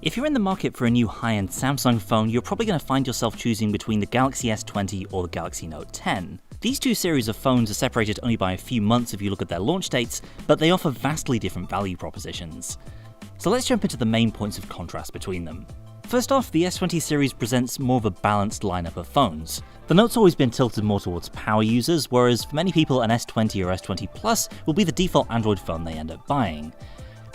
If you're in the market for a new high-end Samsung phone, you're probably going to find yourself choosing between the Galaxy S20 or the Galaxy Note 10. These two series of phones are separated only by a few months if you look at their launch dates, but they offer vastly different value propositions. So let's jump into the main points of contrast between them. First off, the S20 series presents more of a balanced lineup of phones. The Note's always been tilted more towards power users, whereas for many people an S20 or S20 Plus will be the default Android phone they end up buying.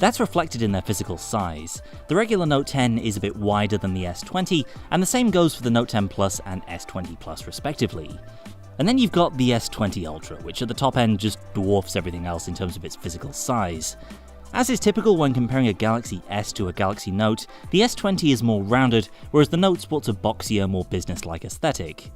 That's reflected in their physical size. The regular Note 10 is a bit wider than the S20, and the same goes for the Note 10 Plus and S20 Plus respectively. And then you've got the S20 Ultra, which at the top end just dwarfs everything else in terms of its physical size. As is typical when comparing a Galaxy S to a Galaxy Note, the S20 is more rounded, whereas the Note sports a boxier, more business-like aesthetic.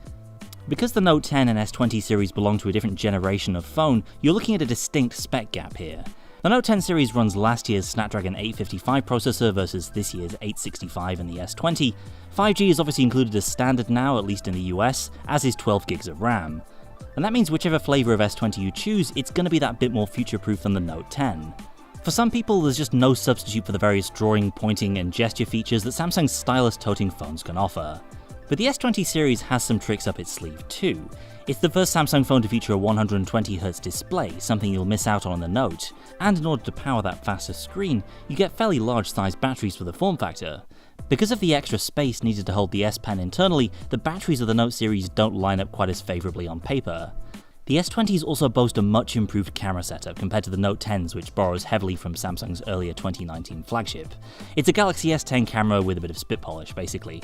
Because the Note 10 and S20 series belong to a different generation of phone, you're looking at a distinct spec gap here. The Note 10 series runs last year's Snapdragon 855 processor versus this year's 865 in the S20. 5G is obviously included as standard now, at least in the US, as is 12 gigs of RAM. And that means whichever flavour of S20 you choose, it's going to be that bit more future-proof than the Note 10. For some people, there's just no substitute for the various drawing, pointing, and gesture features that Samsung's stylus-toting phones can offer. But the S20 series has some tricks up its sleeve too. It's the first Samsung phone to feature a 120Hz display, something you'll miss out on the Note. And in order to power that faster screen, you get fairly large-sized batteries for the form factor. Because of the extra space needed to hold the S Pen internally, the batteries of the Note series don't line up quite as favourably on paper. The S20s also boast a much improved camera setup compared to the Note 10s, which borrows heavily from Samsung's earlier 2019 flagship. It's a Galaxy S10 camera with a bit of spit polish, basically.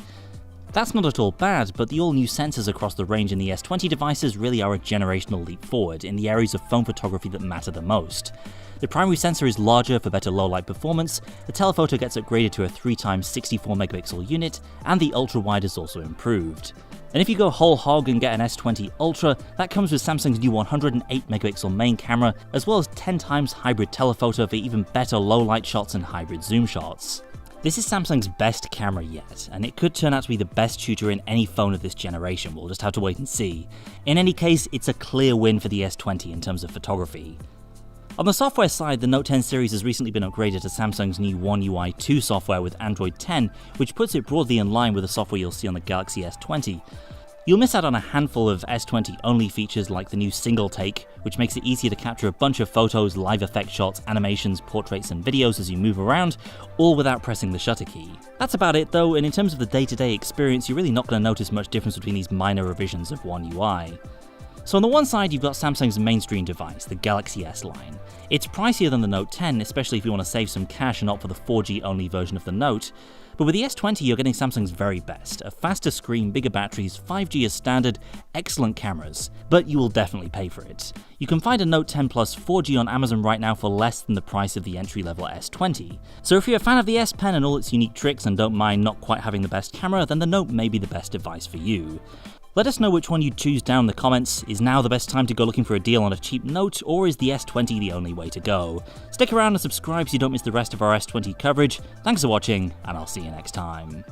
That's not at all bad, but the all-new sensors across the range in the S20 devices really are a generational leap forward in the areas of phone photography that matter the most. The primary sensor is larger for better low-light performance, the telephoto gets upgraded to a 3x 64MP unit, and the ultra-wide is also improved. And if you go whole hog and get an S20 Ultra, that comes with Samsung's new 108MP main camera, as well as 10x hybrid telephoto for even better low-light shots and hybrid zoom shots. This is Samsung's best camera yet, and it could turn out to be the best shooter in any phone of this generation. We'll just have to wait and see. In any case, it's a clear win for the S20 in terms of photography. On the software side, the Note 10 series has recently been upgraded to Samsung's new One UI 2 software with Android 10, which puts it broadly in line with the software you'll see on the Galaxy S20. You'll miss out on a handful of S20 only features like the new single take, which makes it easier to capture a bunch of photos, live effect shots, animations, portraits and videos as you move around, all without pressing the shutter key. That's about it though, and in terms of the day-to-day experience, you're really not going to notice much difference between these minor revisions of One UI. So on the one side, you've got Samsung's mainstream device, the Galaxy S line. It's pricier than the Note 10, especially if you want to save some cash and opt for the 4G only version of the Note. But with the S20, you're getting Samsung's very best, a faster screen, bigger batteries, 5G as standard, excellent cameras, but you will definitely pay for it. You can find a Note 10 Plus 4G on Amazon right now for less than the price of the entry-level S20. So if you're a fan of the S Pen and all its unique tricks and don't mind not quite having the best camera, then the Note may be the best device for you. Let us know which one you'd choose down in the comments. Is now the best time to go looking for a deal on a cheap Note, or is the S20 the only way to go? Stick around and subscribe so you don't miss the rest of our S20 coverage. Thanks for watching, and I'll see you next time.